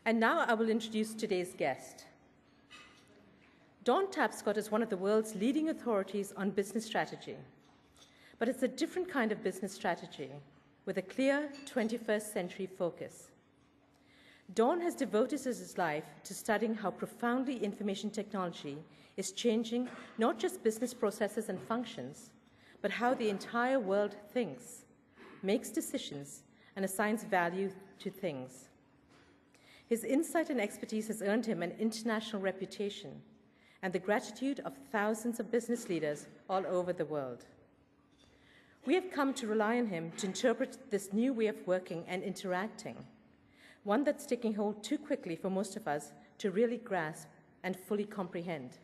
And now I will introduce today's guest. Dawn Tapscott is one of the world's leading authorities on business strategy. But it's a different kind of business strategy with a clear 21st century focus. Dawn has devoted his life to studying how profoundly information technology is changing not just business processes and functions, but how the entire world thinks, makes decisions, and assigns value to things. His insight and expertise has earned him an international reputation and the gratitude of thousands of business leaders all over the world. We have come to rely on him to interpret this new way of working and interacting, one that's taking hold too quickly for most of us to really grasp and fully comprehend.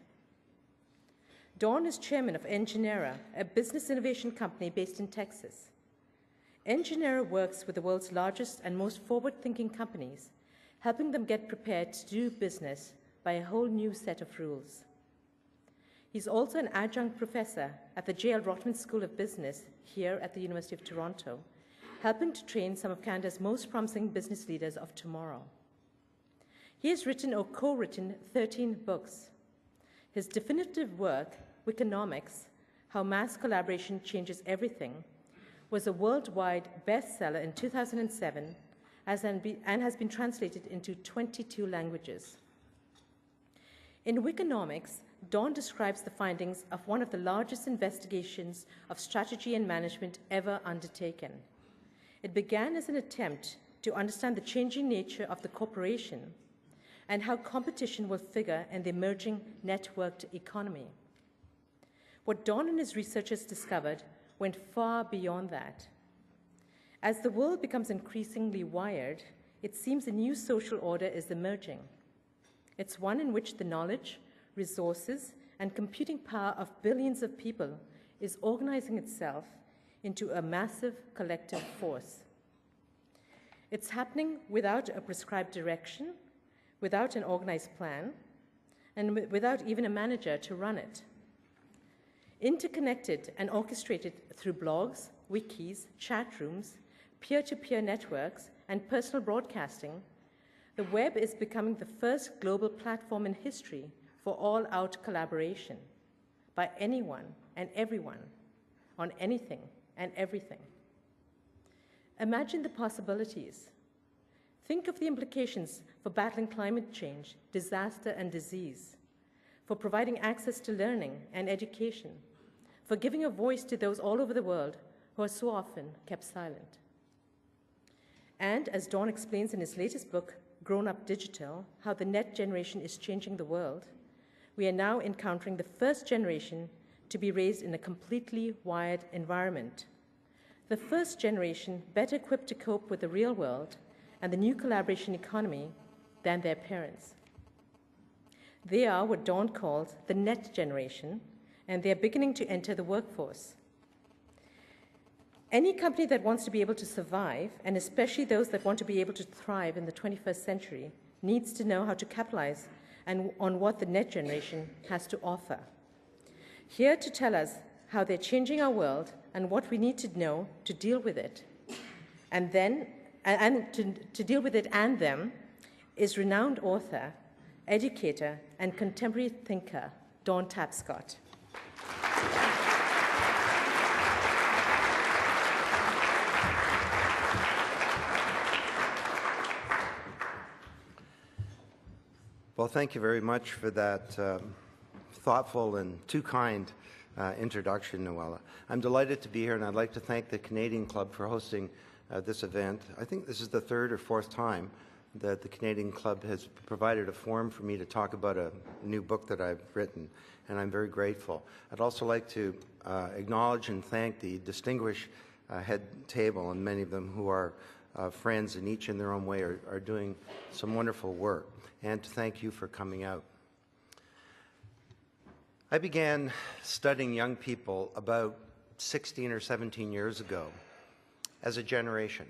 Dawn is chairman of nGenera, a business innovation company based in Texas. nGenera works with the world's largest and most forward-thinking companies, helping them get prepared to do business by a whole new set of rules. He's also an adjunct professor at the J.L. Rotman School of Business here at the University of Toronto, helping to train some of Canada's most promising business leaders of tomorrow. He has written or co-written 13 books. His definitive work, Wikinomics, How Mass Collaboration Changes Everything, was a worldwide bestseller in 2007 and has been translated into 22 languages. In Wikinomics, Dawn describes the findings of one of the largest investigations of strategy and management ever undertaken. It began as an attempt to understand the changing nature of the corporation and how competition will figure in the emerging networked economy. What Dawn and his researchers discovered went far beyond that. As the world becomes increasingly wired, it seems a new social order is emerging. It's one in which the knowledge, resources, and computing power of billions of people is organizing itself into a massive collective force. It's happening without a prescribed direction, without an organized plan, and without even a manager to run it. Interconnected and orchestrated through blogs, wikis, chat rooms, peer-to-peer networks, and personal broadcasting, the web is becoming the first global platform in history for all-out collaboration by anyone and everyone on anything and everything. Imagine the possibilities. Think of the implications for battling climate change, disaster, and disease, for providing access to learning and education, for giving a voice to those all over the world who are so often kept silent. And as Dawn explains in his latest book, Grown Up Digital, How the Net Generation is Changing the World, we are now encountering the first generation to be raised in a completely wired environment. The first generation better equipped to cope with the real world and the new collaboration economy than their parents. They are what Dawn calls the net generation, and they are beginning to enter the workforce. Any company that wants to be able to survive, and especially those that want to be able to thrive in the 21st century, needs to know how to capitalize on what the net generation has to offer. Here to tell us how they're changing our world and what we need to know to deal with it, and to deal with it and them, is renowned author, educator, and contemporary thinker, Dawn Tapscott. Well, thank you very much for that thoughtful and too kind introduction, Noella. I'm delighted to be here, and I'd like to thank the Canadian Club for hosting this event. I think this is the third or fourth time that the Canadian Club has provided a forum for me to talk about a new book that I've written, and I'm very grateful. I'd also like to acknowledge and thank the distinguished head table, and many of them who are friends and each in their own way are doing some wonderful work, and to thank you for coming out. I began studying young people about 16 or 17 years ago as a generation,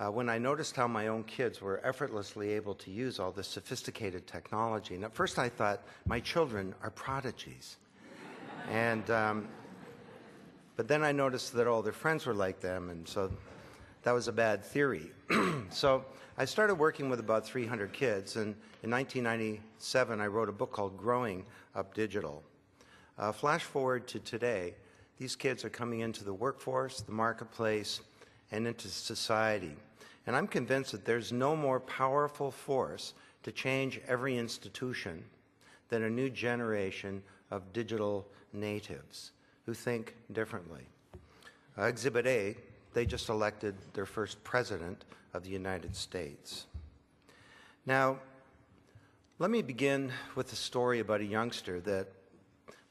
when I noticed how my own kids were effortlessly able to use all this sophisticated technology. And at first I thought, my children are prodigies. But then I noticed that all their friends were like them, and so that was a bad theory. So I started working with about 300 kids, and in 1997 I wrote a book called Growing Up Digital. Flash forward to today, these kids are coming into the workforce, the marketplace, and into society. And I'm convinced that there's no more powerful force to change every institution than a new generation of digital natives who think differently. Exhibit A, they just elected their first president of the United States. Now, let me begin with a story about a youngster that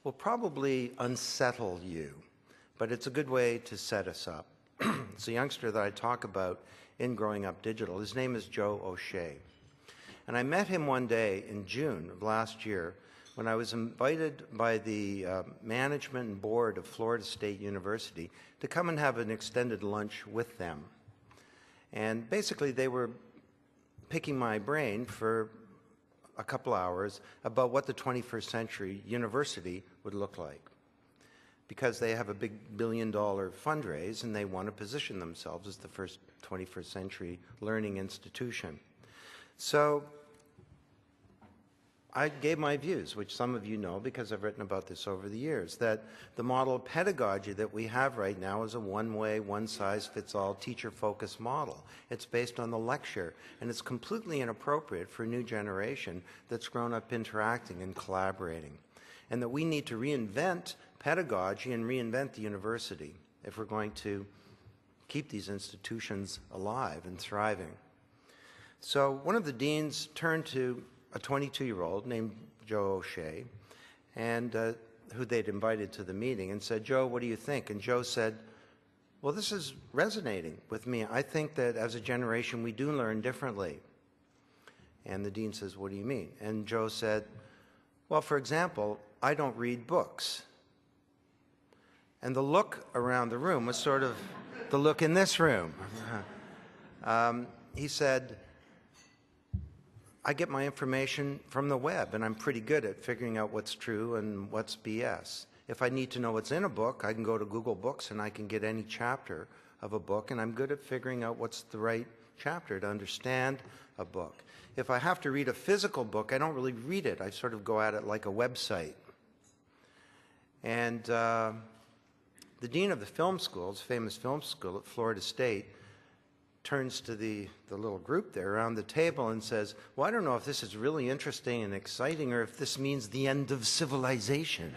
will probably unsettle you, but it's a good way to set us up. It's a youngster that I talk about in Growing Up Digital. His name is Joe O'Shea. And I met him one day in June of last year when I was invited by the management and board of Florida State University to come and have an extended lunch with them. And basically they were picking my brain for a couple hours about what the 21st century university would look like, because they have a big billion-dollar fundraise and they want to position themselves as the first 21st century learning institution. So I gave my views, which some of you know because I've written about this over the years, that the model of pedagogy that we have right now is a one-way, one-size-fits-all teacher-focused model. It's based on the lecture, and it's completely inappropriate for a new generation that's grown up interacting and collaborating, and that we need to reinvent pedagogy and reinvent the university if we're going to keep these institutions alive and thriving. So one of the deans turned to a 22-year-old named Joe O'Shea, and who they'd invited to the meeting, and said, "Joe, what do you think?" And Joe said, "Well, this is resonating with me. I think that as a generation we do learn differently." And the dean says, "What do you mean?" And Joe said, "Well, for example, I don't read books." And the look around the room was sort of the look in this room. He said, "I get my information from the web, and I'm pretty good at figuring out what's true and what's BS. If I need to know what's in a book, I can go to Google Books and I can get any chapter of a book, and I'm good at figuring out what's the right chapter to understand a book. If I have to read a physical book, I don't really read it. I sort of go at it like a website." And the dean of the film schools, famous film school at Florida State, turns to the little group there around the table and says, "Well, I don't know if this is really interesting and exciting or if this means the end of civilization."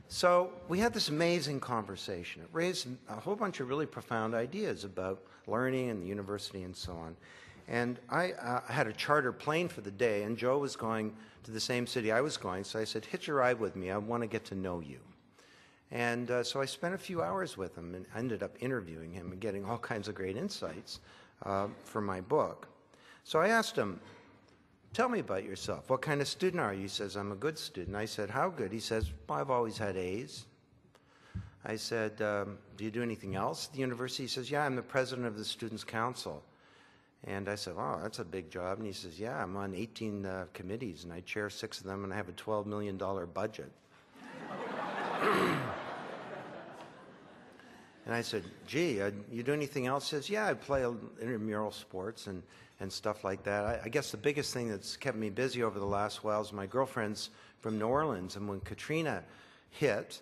So we had this amazing conversation. It raised a whole bunch of really profound ideas about learning and the university and so on. And I had a charter plane for the day, and Joe was going to the same city I was going, so I said, "Hitch a ride with me. I want to get to know you." And so I spent a few hours with him and ended up interviewing him and getting all kinds of great insights for my book. So I asked him, "Tell me about yourself. What kind of student are you?" He says, "I'm a good student." I said, "How good?" He says, "Well, I've always had A's." I said, "Do you do anything else at the university?" He says, "Yeah, I'm the president of the Students' Council." And I said, "Wow, that's a big job." And he says, "Yeah, I'm on 18 committees, and I chair 6 of them, and I have a $12 million budget." And I said, "Gee, you do anything else?" He says, "Yeah, I play intramural sports and stuff like that. I guess the biggest thing that's kept me busy over the last while is my girlfriend's from New Orleans, and when Katrina hit,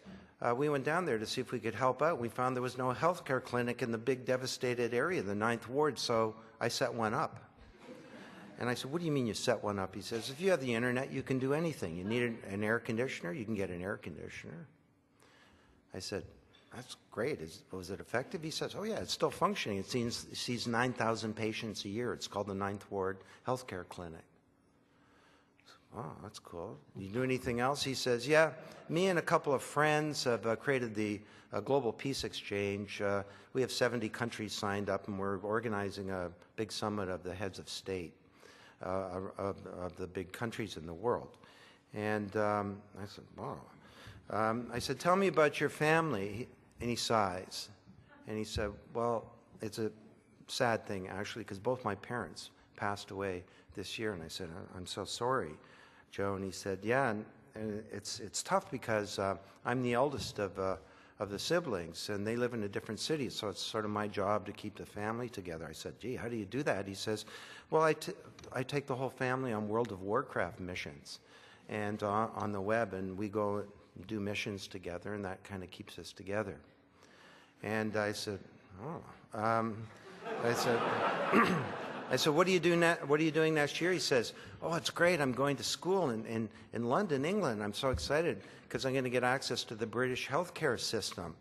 we went down there to see if we could help out. We found there was no healthcare clinic in the big devastated area, the 9th Ward, so I set one up." And I said, "What do you mean you set one up?" He says, "If you have the internet, you can do anything. You need an air conditioner, you can get an air conditioner." I said, "That's great. Was it effective?" He says, "Oh yeah, it's still functioning. It sees 9,000 patients a year. It's called the 9th Ward Healthcare Clinic." "Oh, that's cool. You do anything else?" He says, "Yeah, me and a couple of friends have created the Global Peace Exchange. We have 70 countries signed up, and we're organizing a big summit of the heads of state of the big countries in the world." And I said, "Wow." I said, "Tell me about your family." And he sighs. And he said, "Well, it's a sad thing, actually, because both my parents passed away this year." And I said, "I'm so sorry, Joe." And he said, "Yeah, and it's tough because I'm the eldest of of the siblings, and they live in a different city, so it's sort of my job to keep the family together. I said, gee, how do you do that? He says, well, I take the whole family on World of Warcraft missions and on the web, and we go do missions together, and that kind of keeps us together. And I said, oh. I said, what are you doing next year? He says, oh, it's great. I'm going to school in London, England. I'm so excited because I'm going to get access to the British healthcare system.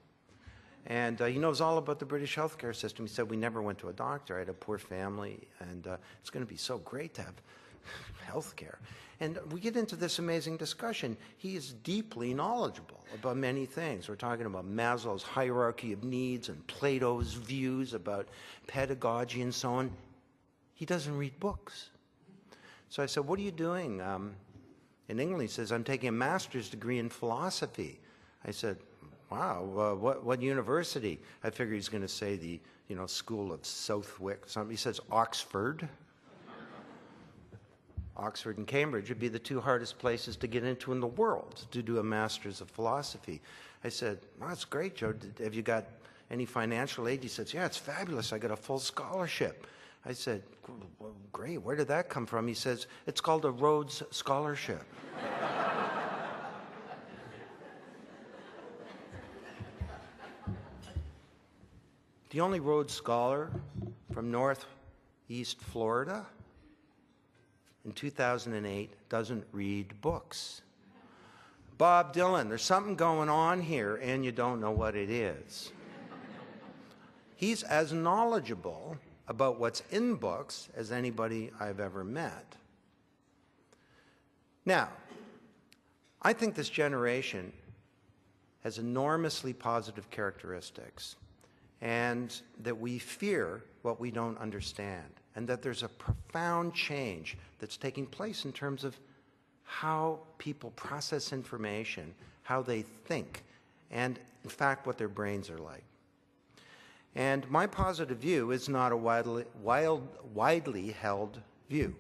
And he knows all about the British healthcare system. He said, we never went to a doctor. I had a poor family, and it's going to be so great to have healthcare. And we get into this amazing discussion. He is deeply knowledgeable about many things. We're talking about Maslow's hierarchy of needs and Plato's views about pedagogy and so on. He doesn't read books. So I said, what are you doing? In England, he says, I'm taking a master's degree in philosophy. I said, wow, what university? I figured he's going to say the School of Southwick. Something. He says, Oxford. Oxford and Cambridge would be the two hardest places to get into in the world to do a master's of philosophy. I said, well, that's great, Joe. Have you got any financial aid? He says, yeah, it's fabulous. I got a full scholarship. I said, well, great, where did that come from? He says, it's called a Rhodes Scholarship. The only Rhodes Scholar from Northeast Florida in 2008 doesn't read books. Bob Dylan, there's something going on here and you don't know what it is. He's as knowledgeable about what's in books as anybody I've ever met. Now, I think this generation has enormously positive characteristics, and that we fear what we don't understand, and that there's a profound change that's taking place in terms of how people process information, how they think, and in fact what their brains are like. And my positive view is not a widely held view.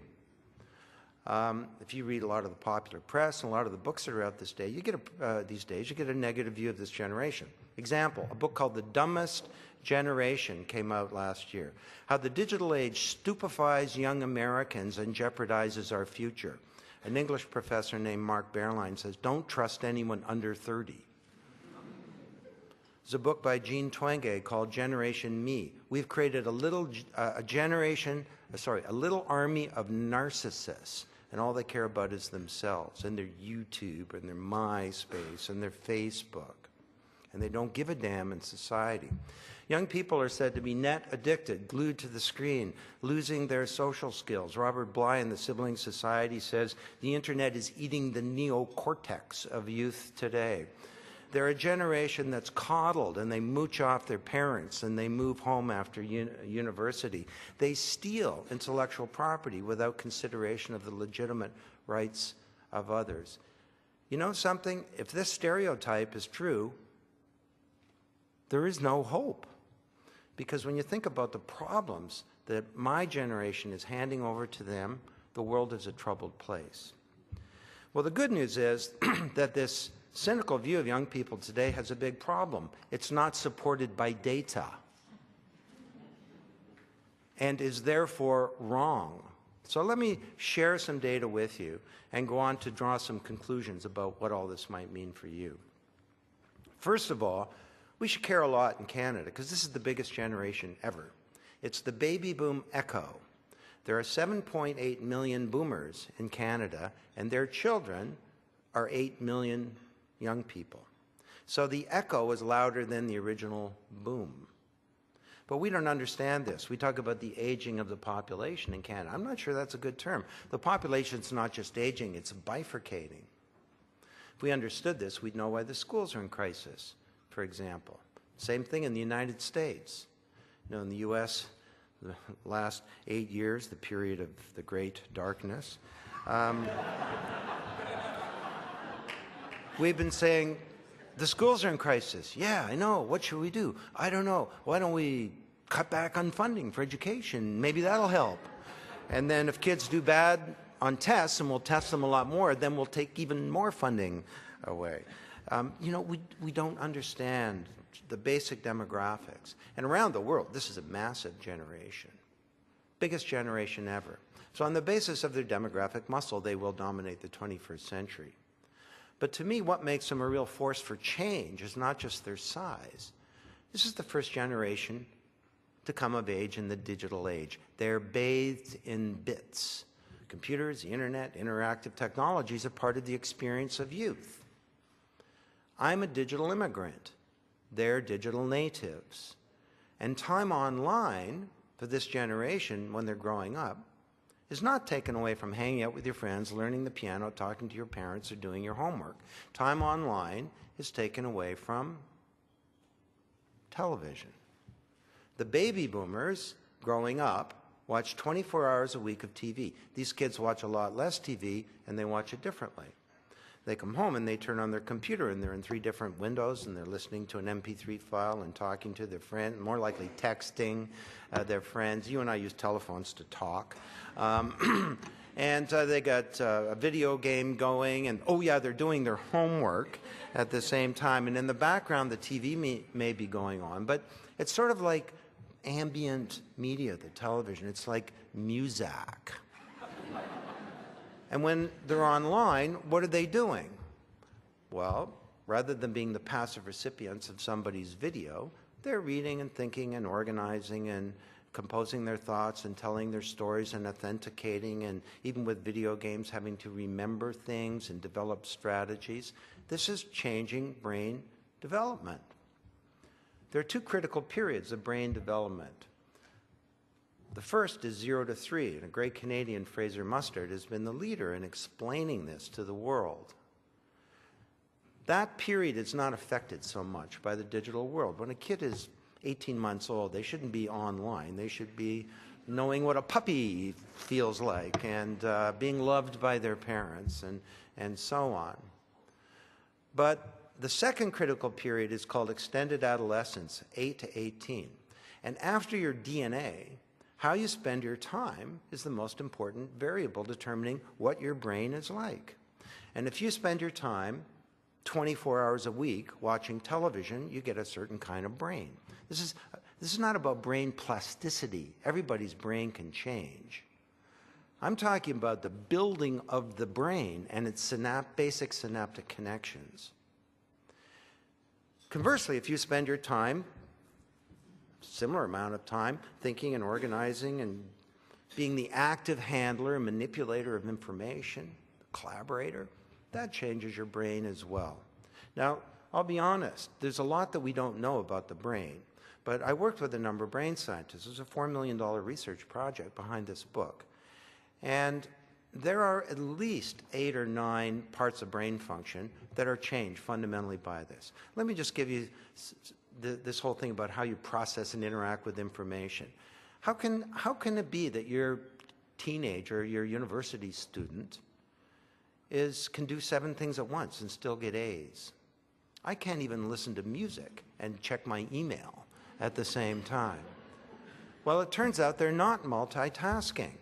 If you read a lot of the popular press and a lot of the books that are out these days, you get a negative view of this generation. Example, a book called The Dumbest Generation came out last year. How the digital age stupefies young Americans and jeopardizes our future. An English professor named Mark Berline says, don't trust anyone under 30. There's a book by Jean Twenge called Generation Me. We've created a little army of narcissists, and all they care about is themselves and their YouTube and their MySpace and their Facebook, and they don't give a damn in society. Young people are said to be net addicted, glued to the screen, losing their social skills. Robert Bly in the Sibling Society says the internet is eating the neocortex of youth today. They're a generation that's coddled, and they mooch off their parents, and they move home after university. They steal intellectual property without consideration of the legitimate rights of others. You know something? If this stereotype is true, there is no hope. Because when you think about the problems that my generation is handing over to them, the world is a troubled place. Well, the good news is that this cynical view of young people today has a big problem. It's not supported by data and is therefore wrong. So let me share some data with you and go on to draw some conclusions about what all this might mean for you. First of all, we should care a lot in Canada because this is the biggest generation ever. It's the baby boom echo. There are 7.8 million boomers in Canada, and their children are 8 million young people. So the echo is louder than the original boom. But we don't understand this. We talk about the aging of the population in Canada. I'm not sure that's a good term. The population's not just aging, it's bifurcating. If we understood this, we'd know why the schools are in crisis, for example. Same thing in the United States. You know, in the U.S., the last 8 years, the period of the Great Darkness, we've been saying, the schools are in crisis. Yeah, I know. What should we do? I don't know. Why don't we cut back on funding for education? Maybe that'll help. And then if kids do bad on tests, and we'll test them a lot more, then we'll take even more funding away. You know, we don't understand the basic demographics. And around the world, this is a massive generation, biggest generation ever. So on the basis of their demographic muscle, they will dominate the 21st century. But to me, what makes them a real force for change is not just their size. This is the first generation to come of age in the digital age. They're bathed in bits. Computers, the internet, interactive technologies are part of the experience of youth. I'm a digital immigrant. They're digital natives. And time online for this generation when they're growing up is not taken away from hanging out with your friends, learning the piano, talking to your parents, or doing your homework. Time online is taken away from television. The baby boomers growing up watch 24 hours a week of TV. These kids watch a lot less TV, and they watch it differently. They come home and they turn on their computer, and they're in 3 different windows, and they're listening to an MP3 file and talking to their friend, more likely texting their friends. You and I use telephones to talk. And they got a video game going, and oh yeah, they're doing their homework at the same time. And in the background, the TV may be going on, but it's sort of like ambient media, the television. It's like music. And when they're online, what are they doing? Well, rather than being the passive recipients of somebody's video, they're reading and thinking and organizing and composing their thoughts and telling their stories and authenticating, and even with video games, having to remember things and develop strategies. This is changing brain development. There are 2 critical periods of brain development. The first is 0 to 3, and a great Canadian, Fraser Mustard, has been the leader in explaining this to the world. That period is not affected so much by the digital world. When a kid is 18 months old, they shouldn't be online. They should be knowing what a puppy feels like and being loved by their parents and so on. But the second critical period is called extended adolescence, 8 to 18. And after your DNA, how you spend your time is the most important variable determining what your brain is like. And if you spend your time 24 hours a week watching television, you get a certain kind of brain. This is not about brain plasticity. Everybody's brain can change. I'm talking about the building of the brain and its basic synaptic connections. Conversely, if you spend your time, similar amount of time, thinking and organizing and being the active handler and manipulator of information, collaborator, that changes your brain as well. Now, I'll be honest, there's a lot that we don't know about the brain, but I worked with a number of brain scientists. There's a $4 million research project behind this book. And there are at least 8 or 9 parts of brain function that are changed fundamentally by this. Let me just give you this whole thing about how you process and interact with information. How can it be that your teenager, your university student, can do 7 things at once and still get A's? I can't even listen to music and check my email at the same time. Well, it turns out they're not multitasking.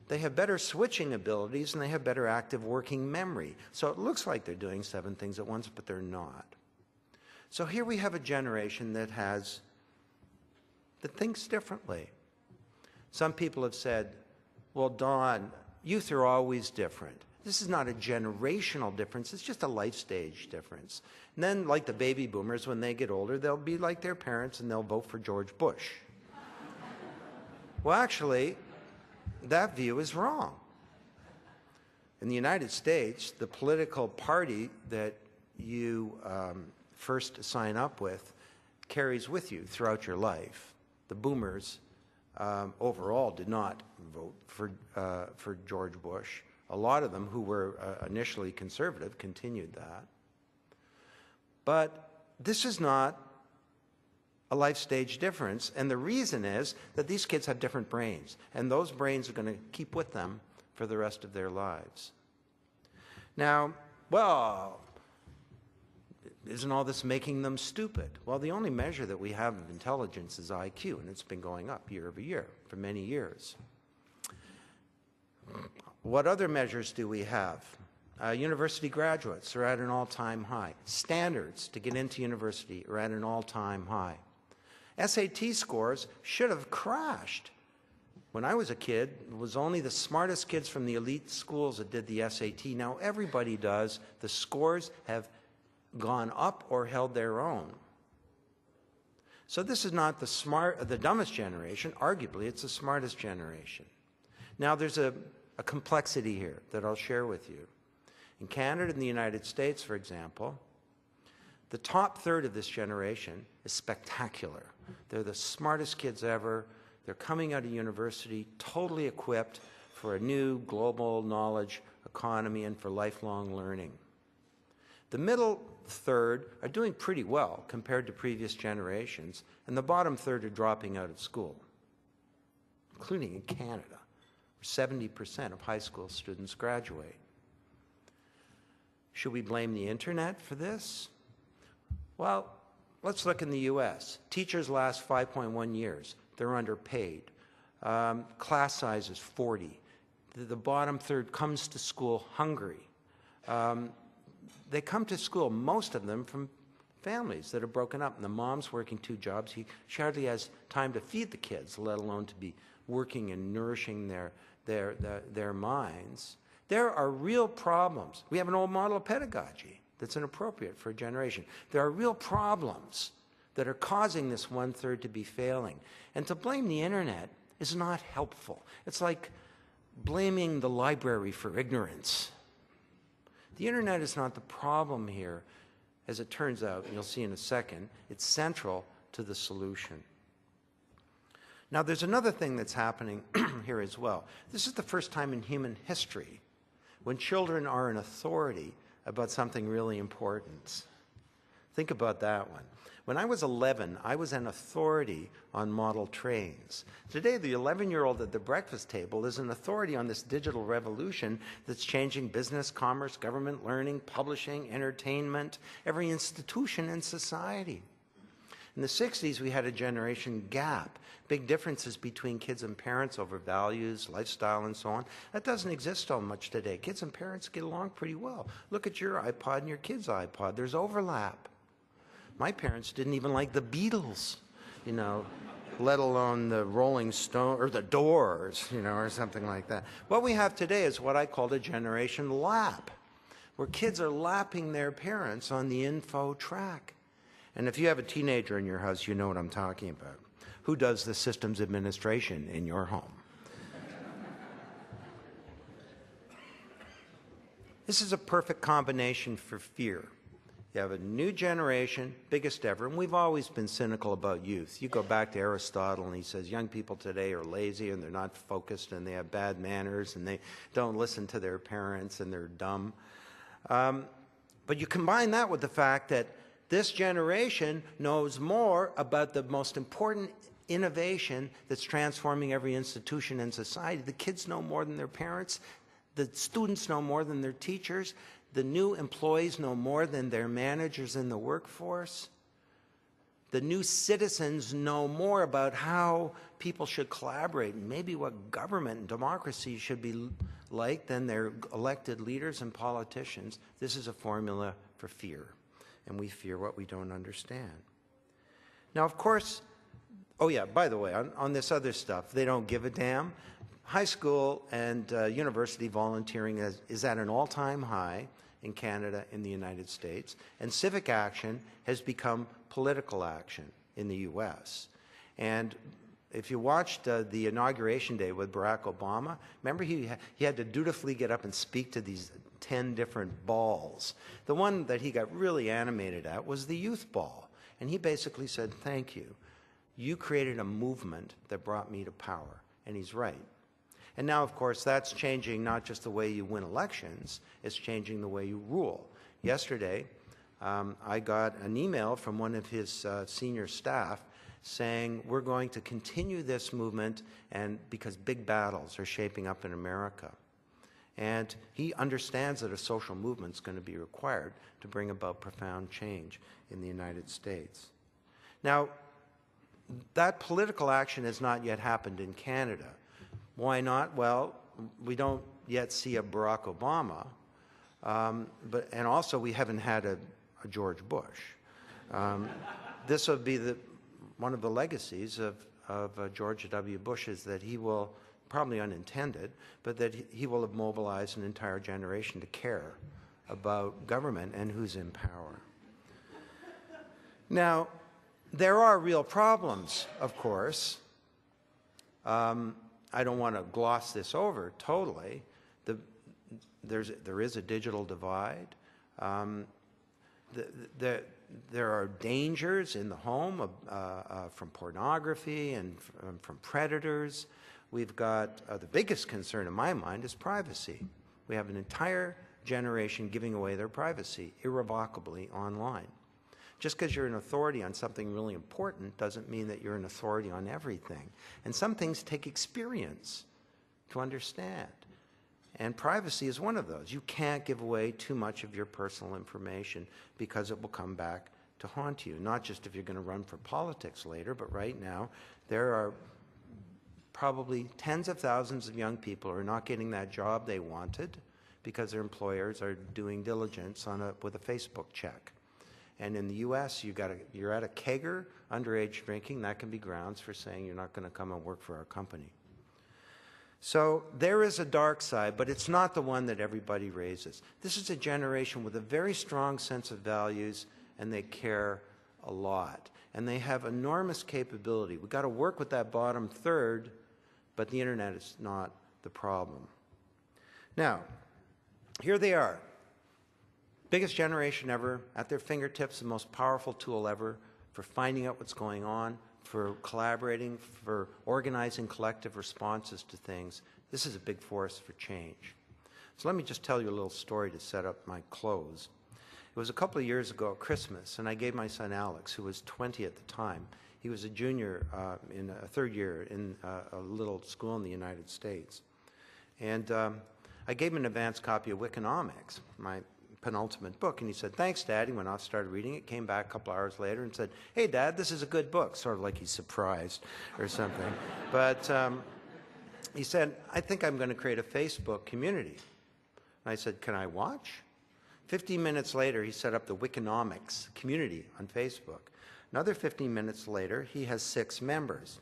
They have better switching abilities and they have better active working memory. So it looks like they're doing 7 things at once, but they're not. So here we have a generation that thinks differently. Some people have said, well, Don, youth are always different. This is not a generational difference, it's just a life stage difference. And then, like the baby boomers, when they get older, they'll be like their parents and they'll vote for George Bush. Well, actually, that view is wrong. In the United States, the political party that you first sign up with carries with you throughout your life. The boomers overall did not vote for George Bush. A lot of them who were initially conservative continued that. But this is not a life stage difference, and the reason is that these kids have different brains, and those brains are going to keep with them for the rest of their lives. Now, well, isn't all this making them stupid? Well, the only measure that we have of intelligence is IQ, and it's been going up year over year for many years. What other measures do we have? University graduates are at an all-time high. Standards to get into university are at an all-time high. SAT scores should have crashed. When I was a kid, it was only the smartest kids from the elite schools that did the SAT. Now everybody does. The scores have gone up or held their own. So this is not the dumbest generation. Arguably, it's the smartest generation. Now there's a complexity here that I'll share with you. In Canada and the United States, for example, the top third of this generation is spectacular. They're the smartest kids ever. They're coming out of university totally equipped for a new global knowledge economy and for lifelong learning. The middle third are doing pretty well compared to previous generations, and the bottom third are dropping out of school, including in Canada, where 70% of high school students graduate. Should we blame the internet for this? Well, let's look in the US. Teachers last 5.1 years. They're underpaid. Class size is 40. The bottom third comes to school hungry. They come to school, most of them, from families that are broken up, and the mom's working 2 jobs. She hardly has time to feed the kids, let alone to be working and nourishing their minds. There are real problems. We have an old model of pedagogy that's inappropriate for a generation. There are real problems that are causing this 1/3 to be failing. And to blame the internet is not helpful. It's like blaming the library for ignorance. The internet is not the problem here. As it turns out, and you'll see in a second, it's central to the solution. Now, there's another thing that's happening here as well. This is the first time in human history when children are an authority about something really important. Think about that one. When I was 11, I was an authority on model trains. Today, the 11-year-old at the breakfast table is an authority on this digital revolution that's changing business, commerce, government, learning, publishing, entertainment, every institution in society. In the 60s, we had a generation gap, big differences between kids and parents over values, lifestyle, and so on. That doesn't exist so much today. Kids and parents get along pretty well. Look at your iPod and your kid's iPod. There's overlap. My parents didn't even like the Beatles, you know, let alone the Rolling Stone or the Doors, you know, or something like that. What we have today is what I called a generation lap, where kids are lapping their parents on the info track. And if you have a teenager in your house, you know what I'm talking about. Who does the systems administration in your home? This is a perfect combination for fear. You have a new generation, biggest ever, and we've always been cynical about youth. You go back to Aristotle and he says young people today are lazy and they're not focused and they have bad manners and they don't listen to their parents and they're dumb. But you combine that with the fact that this generation knows more about the most important innovation that's transforming every institution in society. The kids know more than their parents. The students know more than their teachers. The new employees know more than their managers in the workforce. The new citizens know more about how people should collaborate and maybe what government and democracy should be like than their elected leaders and politicians. This is a formula for fear, and we fear what we don't understand. Now, of course, oh yeah, by the way, on this other stuff, they don't give a damn. High school and university volunteering is at an all-time high in Canada and the United States, and civic action has become political action in the US. And if you watched the inauguration day with Barack Obama, remember he had to dutifully get up and speak to these 10 different balls. The one that he got really animated at was the youth ball. And he basically said, thank you. You created a movement that brought me to power. And he's right. And now, of course, that's changing not just the way you win elections, it's changing the way you rule. Yesterday, I got an email from one of his senior staff saying we're going to continue this movement and because big battles are shaping up in America. And he understands that a social movement is going to be required to bring about profound change in the United States. Now, that political action has not yet happened in Canada. Why not? Well, we don't yet see a Barack Obama. And also, we haven't had a George Bush. This will be one of the legacies of George W. Bush, is that he will, probably unintended, but that he will have mobilized an entire generation to care about government and who's in power. Now, there are real problems, of course. I don't want to gloss this over totally. There is a digital divide. There are dangers in the home from pornography and from predators. We've got the biggest concern in my mind is privacy. We have an entire generation giving away their privacy irrevocably online. Just because you're an authority on something really important doesn't mean that you're an authority on everything. And some things take experience to understand. And privacy is one of those. You can't give away too much of your personal information because it will come back to haunt you. Not just if you're going to run for politics later, but right now there are probably tens of thousands of young people who are not getting that job they wanted because their employers are doing diligence with a Facebook check. And in the U.S., you're at a kegger, underage drinking. That can be grounds for saying you're not going to come and work for our company. So there is a dark side, but it's not the one that everybody raises. This is a generation with a very strong sense of values, and they care a lot. And they have enormous capability. We've got to work with that bottom third, but the internet is not the problem. Now, here they are. Biggest generation ever, at their fingertips, the most powerful tool ever for finding out what's going on, for collaborating, for organizing collective responses to things. This is a big force for change. So let me just tell you a little story to set up my close. It was a couple of years ago at Christmas, and I gave my son Alex, who was 20 at the time. He was a junior in a third year in a little school in the United States. And I gave him an advanced copy of Wikonomics, my penultimate book, and he said, "Thanks, Dad." He went off, started reading it, came back a couple hours later and said, "Hey, Dad, this is a good book," sort of like he's surprised or something. But he said, "I think I'm going to create a Facebook community." And I said, "Can I watch?" 15 minutes later, he set up the Wikonomics community on Facebook. Another 15 minutes later, he has 6 members.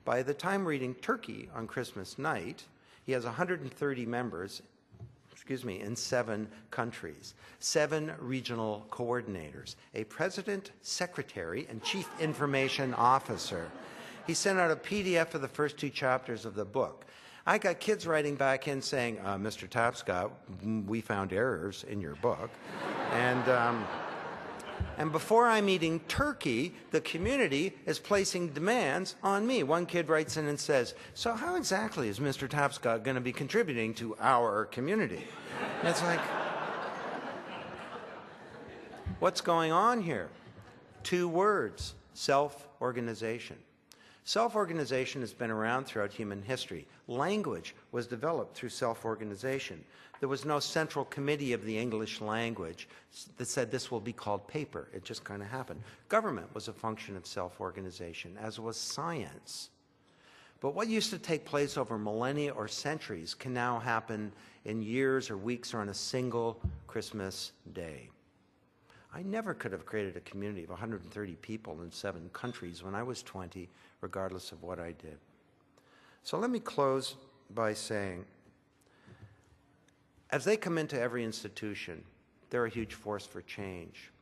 By the time reading Turkey on Christmas night, he has 130 members in 7 countries, 7 regional coordinators, a president, secretary, and chief information officer. He sent out a PDF of the first 2 chapters of the book. I got kids writing back in saying, "Mr. Tapscott, we found errors in your book." And before I'm eating turkey, the community is placing demands on me. One kid writes in and says, "So how exactly is Mr. Tapscott going to be contributing to our community?" And it's like, what's going on here? 2 words: self-organization. Self-organization has been around throughout human history. Language was developed through self-organization. There was no central committee of the English language that said this will be called paper. It just kind of happened. Government was a function of self-organization, as was science. But what used to take place over millennia or centuries can now happen in years or weeks or on a single Christmas day. I never could have created a community of 130 people in 7 countries when I was 20, regardless of what I did. So let me close by saying, as they come into every institution, they're a huge force for change.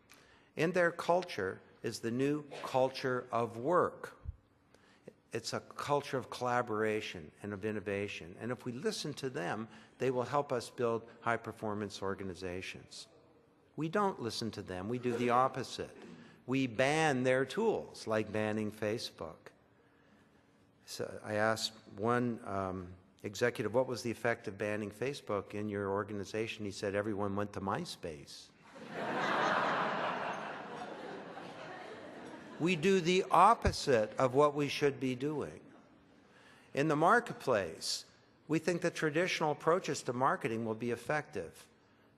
In their culture is the new culture of work. It's a culture of collaboration and of innovation. And if we listen to them, they will help us build high-performance organizations. We don't listen to them. We do the opposite. We ban their tools, like banning Facebook. So I asked one executive, what was the effect of banning Facebook in your organization? He said, everyone went to MySpace. We do the opposite of what we should be doing. In the marketplace, we think that traditional approaches to marketing will be effective.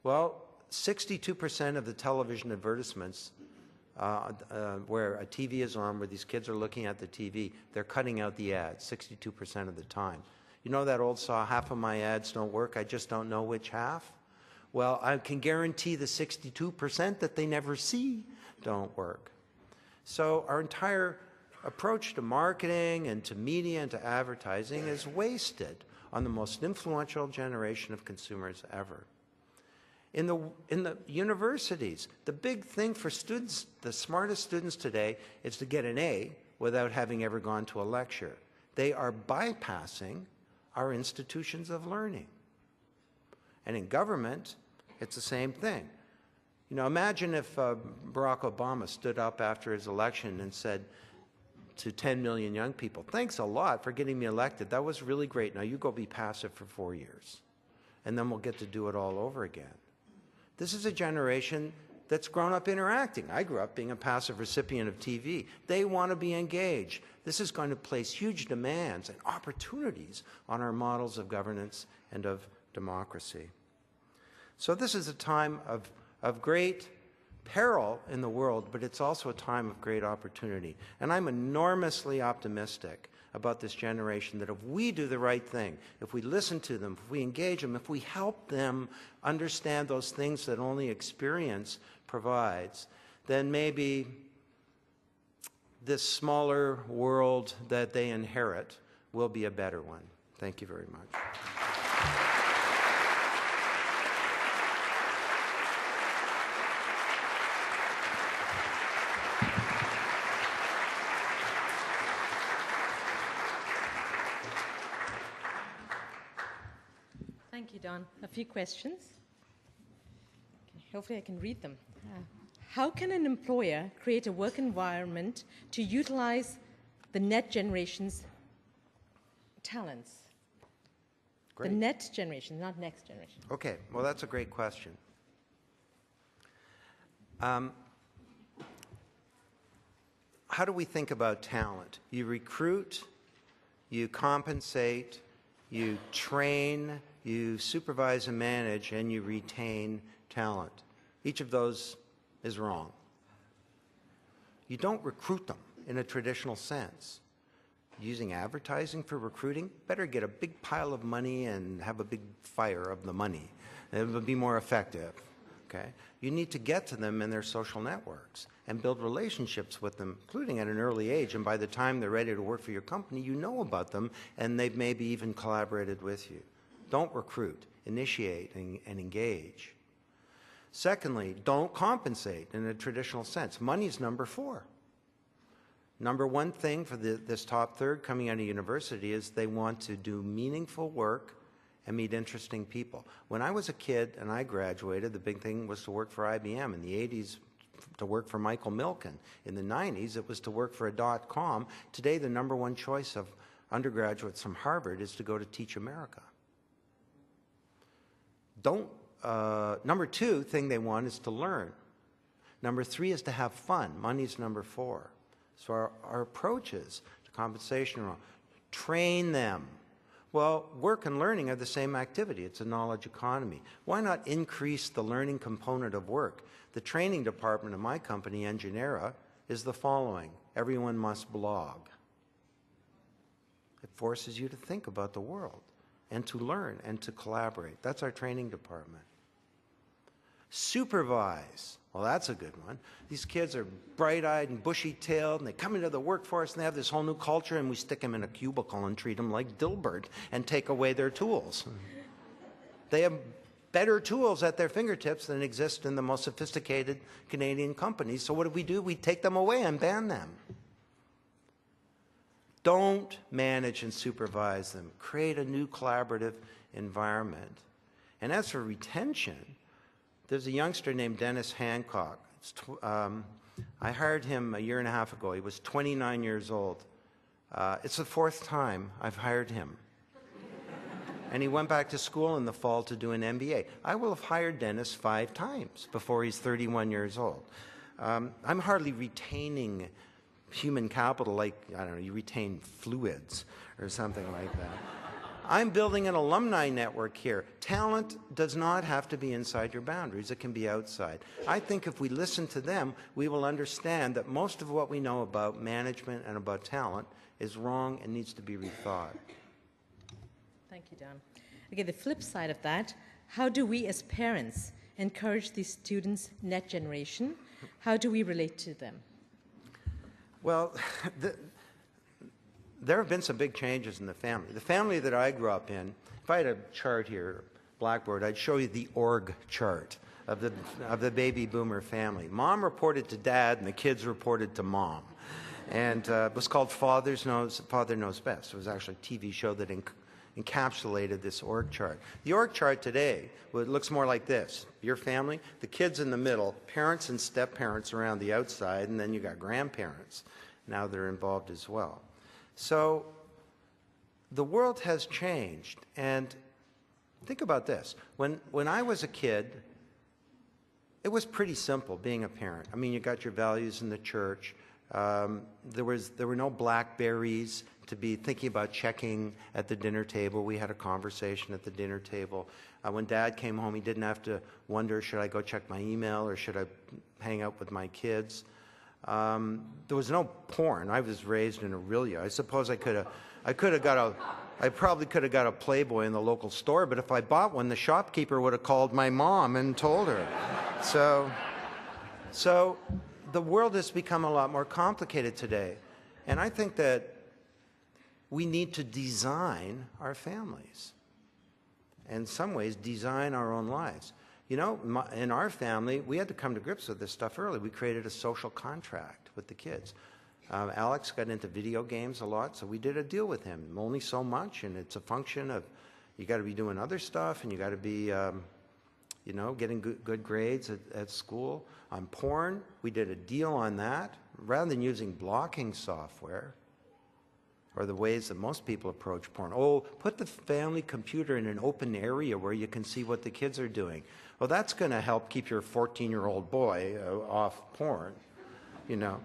Well, 62% of the television advertisements where a TV is on, where these kids are looking at the TV, they're cutting out the ads 62% of the time. You know that old saw, half of my ads don't work, I just don't know which half? Well, I can guarantee the 62% that they never see don't work. So our entire approach to marketing and to media and to advertising is wasted on the most influential generation of consumers ever. In the universities, the big thing for students, the smartest students today, is to get an A without having ever gone to a lecture. They are bypassing our institutions of learning. And in government, it's the same thing. You know, imagine if Barack Obama stood up after his election and said to 10 million young people, thanks a lot for getting me elected. That was really great. Now you go be passive for 4 years. And then we'll get to do it all over again. This is a generation that's grown up interacting. I grew up being a passive recipient of TV. They want to be engaged. This is going to place huge demands and opportunities on our models of governance and of democracy. So this is a time of great peril in the world, but it's also a time of great opportunity. And I'm enormously optimistic about this generation, that if we do the right thing, if we listen to them, if we engage them, if we help them understand those things that only experience provides, then maybe this smaller world that they inherit will be a better one. Thank you very much. Thank you, Don. A few questions. Okay, hopefully I can read them. How can an employer create a work environment to utilize the next generation's talents? Great. The next generation, not next generation. Okay, well, that's a great question. How do we think about talent? You recruit, you compensate, you train, you supervise and manage, and you retain talent. Each of those is wrong. You don't recruit them in a traditional sense. Using advertising for recruiting, better get a big pile of money and have a big fire of the money. It will be more effective. Okay? You need to get to them in their social networks and build relationships with them, including at an early age. And by the time they're ready to work for your company, you know about them, and they've maybe even collaborated with you. Don't recruit, initiate, and engage. Secondly, don't compensate in a traditional sense. Money's number 4. Number one thing for this top third coming out of university is they want to do meaningful work and meet interesting people. When I was a kid and I graduated, the big thing was to work for IBM. In the 80s, to work for Michael Milken. In the 90s, it was to work for a .com. Today, the number one choice of undergraduates from Harvard is to go to Teach America. Number 2 thing they want is to learn. Number 3 is to have fun. Money's number 4. So our approaches to compensation are wrong. Train them. Well, work and learning are the same activity. It's a knowledge economy. Why not increase the learning component of work? The training department of my company, nGenera, is the following. Everyone must blog. It forces you to think about the world and to learn and to collaborate. That's our training department. Supervise. Well, that's a good one. These kids are bright-eyed and bushy-tailed, and they come into the workforce, and they have this whole new culture, and we stick them in a cubicle and treat them like Dilbert and take away their tools. They have better tools at their fingertips than exist in the most sophisticated Canadian companies. So what do? We take them away and ban them. Don't manage and supervise them. Create a new collaborative environment. And as for retention, there's a youngster named Dennis Hancock. I hired him a year and a half ago. He was 29 years old. It's the 4th time I've hired him. And he went back to school in the fall to do an MBA. I will have hired Dennis 5 times before he's 31 years old. I'm hardly retaining human capital like, I don't know, you retain fluids or something like that. I'm building an alumni network here. Talent does not have to be inside your boundaries. It can be outside. I think if we listen to them, we will understand that most of what we know about management and about talent is wrong and needs to be rethought. Thank you, Don. Okay, the flip side of that, How do we as parents encourage these students' net generation? How do we relate to them? Well, there have been some big changes in the family. The family that I grew up in, if I had a chart here, blackboard, I'd show you the org chart of the baby boomer family. Mom reported to dad, and the kids reported to mom. And it was called Father Knows Best. It was actually a TV show that encapsulated this org chart. The org chart today, well, it looks more like this. Your family, the kids in the middle, parents and step-parents around the outside, and then you got grandparents. Now they're involved as well. So the world has changed. And think about this. When I was a kid, it was pretty simple being a parent. I mean, you got your values in the church. There were no BlackBerries to be thinking about checking at the dinner table. We had a conversation at the dinner table. When Dad came home, he didn't have to wonder, should I go check my email or should I hang out with my kids? There was no porn. I was raised in Aurelia. I suppose I probably could have got a Playboy in the local store, but if I bought one, the shopkeeper would have called my mom and told her. So the world has become a lot more complicated today. And I think that we need to design our families. In some ways, design our own lives. You know, in our family, we had to come to grips with this stuff early. We created a social contract with the kids. Alex got into video games a lot, so we did a deal with him. Only so much, and it's a function of you got to be doing other stuff, and you got to be, you know, getting good grades at school. On porn, we did a deal on that. Rather than using blocking software, or the ways that most people approach porn. Oh, put the family computer in an open area where you can see what the kids are doing. Well, that's going to help keep your 14-year-old boy off porn, you know.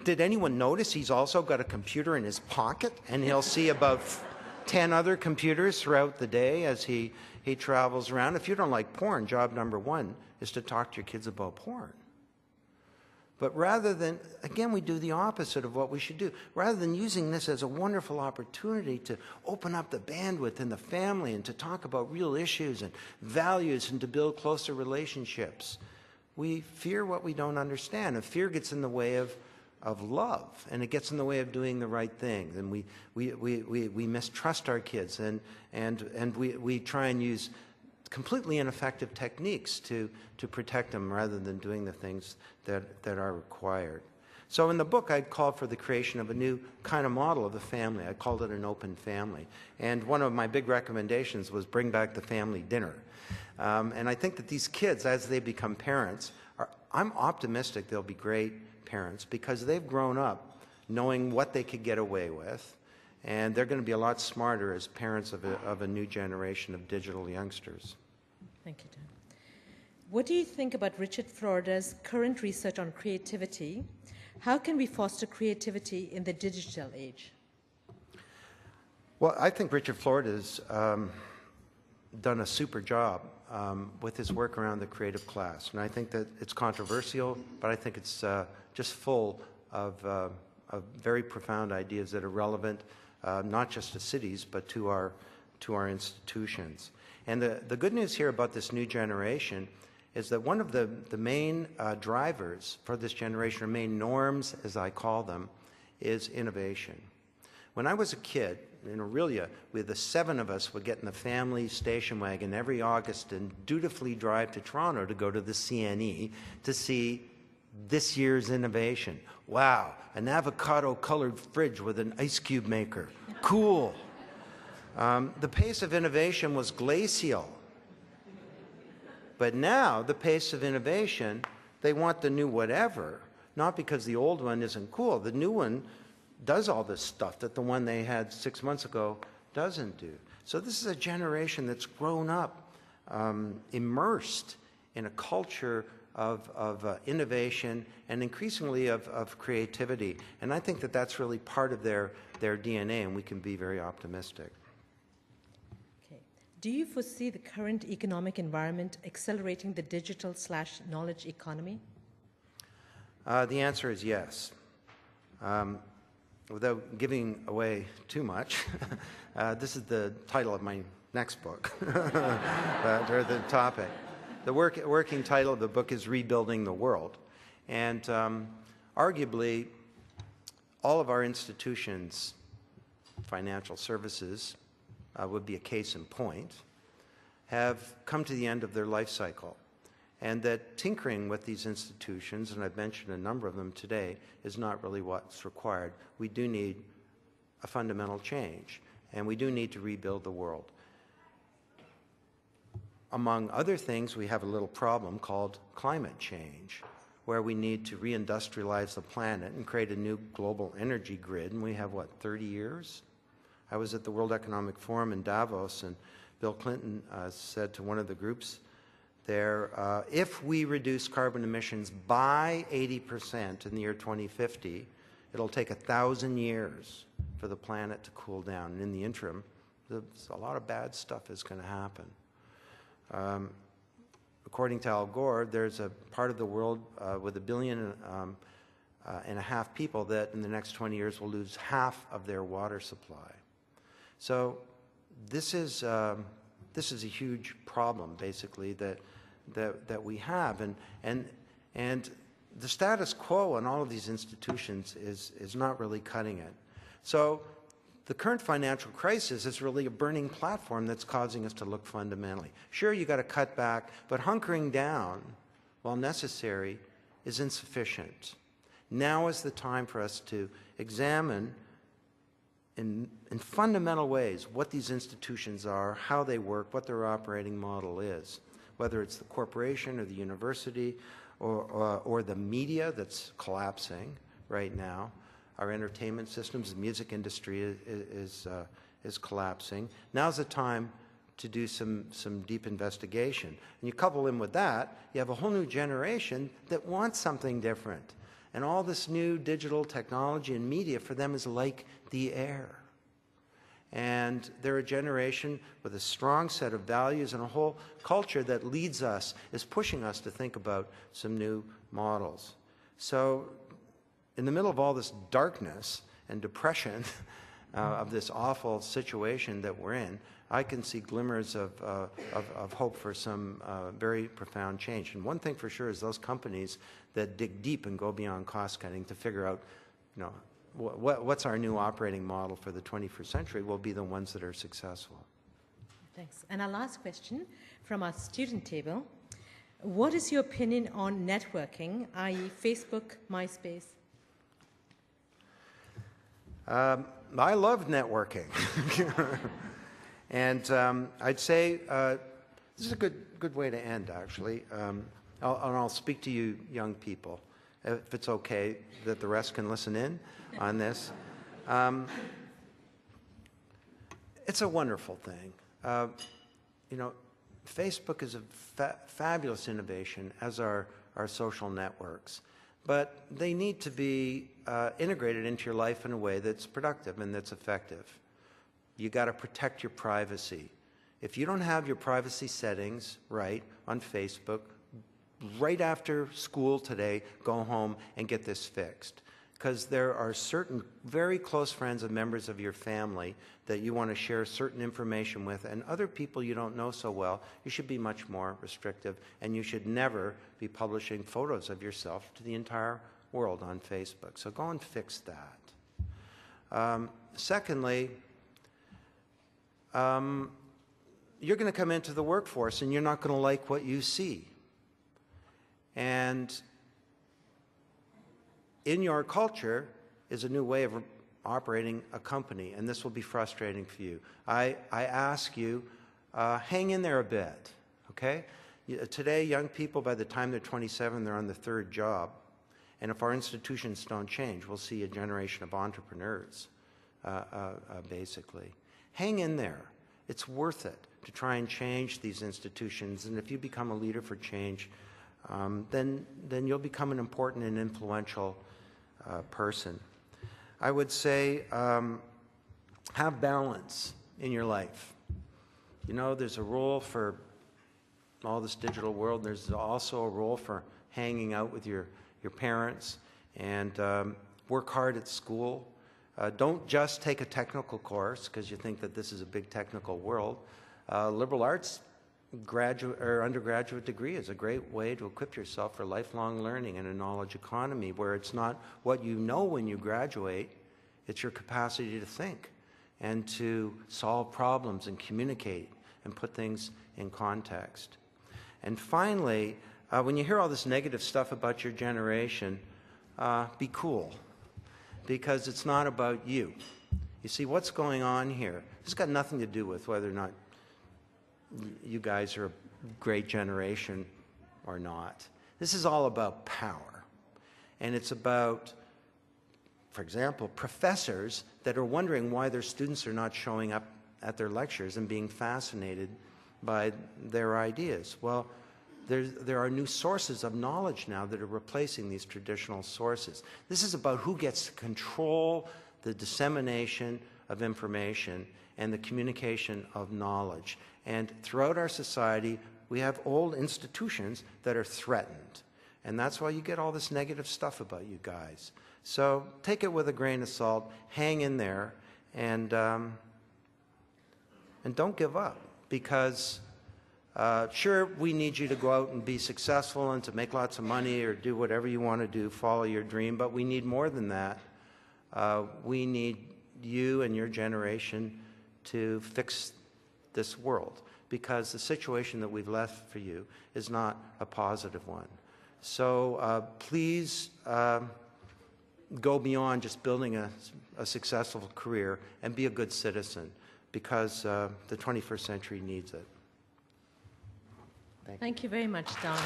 Did anyone notice he's also got a computer in his pocket, and he'll see about 10 other computers throughout the day as he travels around? If you don't like porn, job number one is to talk to your kids about porn. But rather than, again, we do the opposite of what we should do. Rather than using this as a wonderful opportunity to open up the bandwidth in the family and to talk about real issues and values and to build closer relationships, we fear what we don't understand. And fear gets in the way of love, and it gets in the way of doing the right thing. And we mistrust our kids, and we try and use completely ineffective techniques to protect them rather than doing the things that are required. So in the book, I called for the creation of a new kind of model of the family. I called it an open family. And one of my big recommendations was bring back the family dinner. And I think that these kids, as they become parents, I'm optimistic they'll be great parents because they've grown up knowing what they could get away with. And they're going to be a lot smarter as parents of a new generation of digital youngsters. Thank you, Dan. What do you think about Richard Florida's current research on creativity? How can we foster creativity in the digital age? Well, I think Richard Florida's done a super job with his work around the creative class. And I think that it's controversial, but I think it's just full of very profound ideas that are relevant not just to cities, but to our institutions. And the good news here about this new generation is that one of the main drivers for this generation, or main norms, as I call them, is innovation. When I was a kid in Aurelia, the 7 of us would get in the family station wagon every August and dutifully drive to Toronto to go to the CNE to see this year's innovation. Wow, an avocado-colored fridge with an ice cube maker. Cool. The pace of innovation was glacial. But now, the pace of innovation, they want the new whatever, not because the old one isn't cool. The new one does all this stuff that the one they had 6 months ago doesn't do. So this is a generation that's grown up, immersed in a culture of innovation and increasingly of creativity. And I think that that's really part of their DNA, and we can be very optimistic. Okay. Do you foresee the current economic environment accelerating the digital/knowledge economy? The answer is yes. Without giving away too much, this is the title of my next book, or the topic. The working title of the book is Rebuilding the World. And arguably, all of our institutions, financial services would be a case in point, have come to the end of their life cycle. And that tinkering with these institutions, and I've mentioned a number of them today, is not really what's required. We do need a fundamental change, and we do need to rebuild the world. Among other things, we have a little problem called climate change, where we need to reindustrialize the planet and create a new global energy grid. And we have, what, 30 years? I was at the World Economic Forum in Davos, and Bill Clinton said to one of the groups there, if we reduce carbon emissions by 80% in the year 2050, it'll take 1,000 years for the planet to cool down. And in the interim, a lot of bad stuff is going to happen. According to Al Gore, there's a part of the world with 1.5 billion people that in the next 20 years will lose half of their water supply. So this is a huge problem, basically, that we have, and the status quo in all of these institutions is not really cutting it. So the current financial crisis is really a burning platform that's causing us to look fundamentally. Sure, you got to cut back, but hunkering down, while necessary, is insufficient. Now is the time for us to examine in fundamental ways what these institutions are, how they work, what their operating model is, whether it's the corporation or the university or the media that's collapsing right now. Our entertainment systems, the music industry is collapsing. Now's the time to do some deep investigation. And you couple in with that, you have a whole new generation that wants something different. And all this new digital technology and media for them is like the air. And they're a generation with a strong set of values and a whole culture that leads us, is pushing us to think about some new models. So in the middle of all this darkness and depression of this awful situation that we're in, I can see glimmers of hope for some very profound change. And one thing for sure is those companies that dig deep and go beyond cost cutting to figure out, you know, what's our new operating model for the 21st century will be the ones that are successful. Thanks. And our last question from our student table. What is your opinion on networking, i.e. Facebook, MySpace? I love networking. And I'd say this is a good way to end, actually. I'll speak to you young people, if it's okay that the rest can listen in on this. It's a wonderful thing. You know, Facebook is a fabulous innovation, as are our social networks. But they need to be integrated into your life in a way that's productive and that's effective. You got to protect your privacy. If you don't have your privacy settings right on Facebook, right after school today, go home and get this fixed. Because there are certain very close friends and members of your family that you want to share certain information with, and other people you don't know so well, you should be much more restrictive, and you should never be publishing photos of yourself to the entire world on Facebook. So go and fix that. Secondly, you're going to come into the workforce and you're not going to like what you see. And in your culture is a new way of operating a company, and this will be frustrating for you. I ask you, hang in there a bit, okay? Today, young people, by the time they're 27, they're on the third job. And if our institutions don't change, we'll see a generation of entrepreneurs, basically. Hang in there. It's worth it to try and change these institutions. And if you become a leader for change, then you'll become an important and influential person. I would say have balance in your life. You know, there's a role for all this digital world. There's also a role for hanging out with your parents, and work hard at school. Don't just take a technical course because you think that this is a big technical world. Liberal arts graduate or undergraduate degree is a great way to equip yourself for lifelong learning in a knowledge economy where it's not what you know when you graduate, it's your capacity to think and to solve problems and communicate and put things in context. And finally, when you hear all this negative stuff about your generation, be cool, because it's not about you. You see, what's going on here, this has got nothing to do with whether or not you guys are a great generation or not. This is all about power. And it's about, for example, professors that are wondering why their students are not showing up at their lectures and being fascinated by their ideas. Well, there are new sources of knowledge now that are replacing these traditional sources. This is about who gets to control the dissemination of information and the communication of knowledge. And throughout our society, we have old institutions that are threatened. And that's why you get all this negative stuff about you guys. So take it with a grain of salt, hang in there, and don't give up. Because sure, we need you to go out and be successful and to make lots of money or do whatever you want to do, follow your dream, but we need more than that. We need you and your generation to fix this world, because the situation that we've left for you is not a positive one. So please go beyond just building a successful career and be a good citizen, because the 21st century needs it. Thank you very much, Don.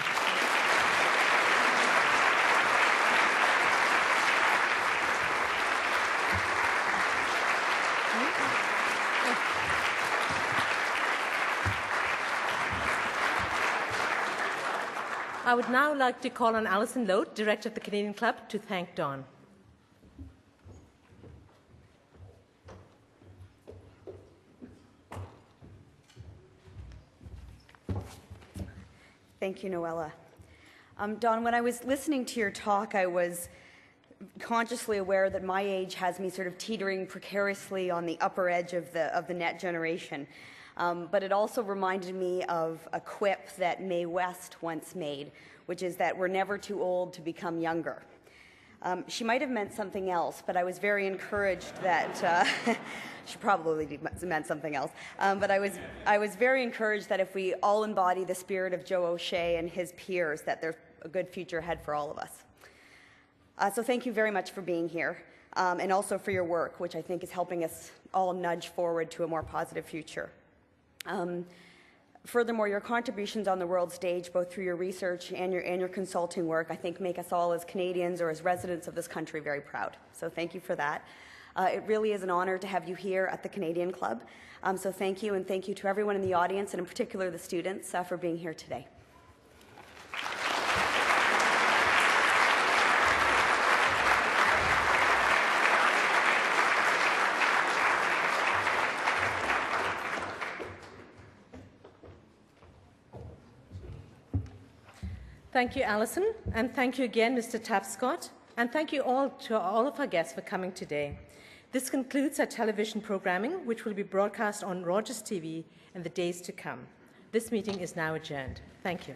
I would now like to call on Alison Lote, Director of the Canadian Club, to thank Don. Thank you, Noella. Don, when I was listening to your talk, I was consciously aware that my age has me sort of teetering precariously on the upper edge of the net generation. But it also reminded me of a quip that Mae West once made, which is that we're never too old to become younger. She might have meant something else, but I was very encouraged that she probably meant something else. But I was very encouraged that if we all embody the spirit of Joe O'Shea and his peers, that there's a good future ahead for all of us. So thank you very much for being here, and also for your work, which I think is helping us all nudge forward to a more positive future. Furthermore, your contributions on the world stage, both through your research and your consulting work, I think make us all as Canadians or as residents of this country very proud. So thank you for that. It really is an honor to have you here at the Canadian Club. So thank you, and thank you to everyone in the audience, and in particular the students, for being here today. Thank you, Alison, and thank you again, Mr. Tapscott, and thank you all to all of our guests for coming today. This concludes our television programming, which will be broadcast on Rogers TV in the days to come. This meeting is now adjourned. Thank you.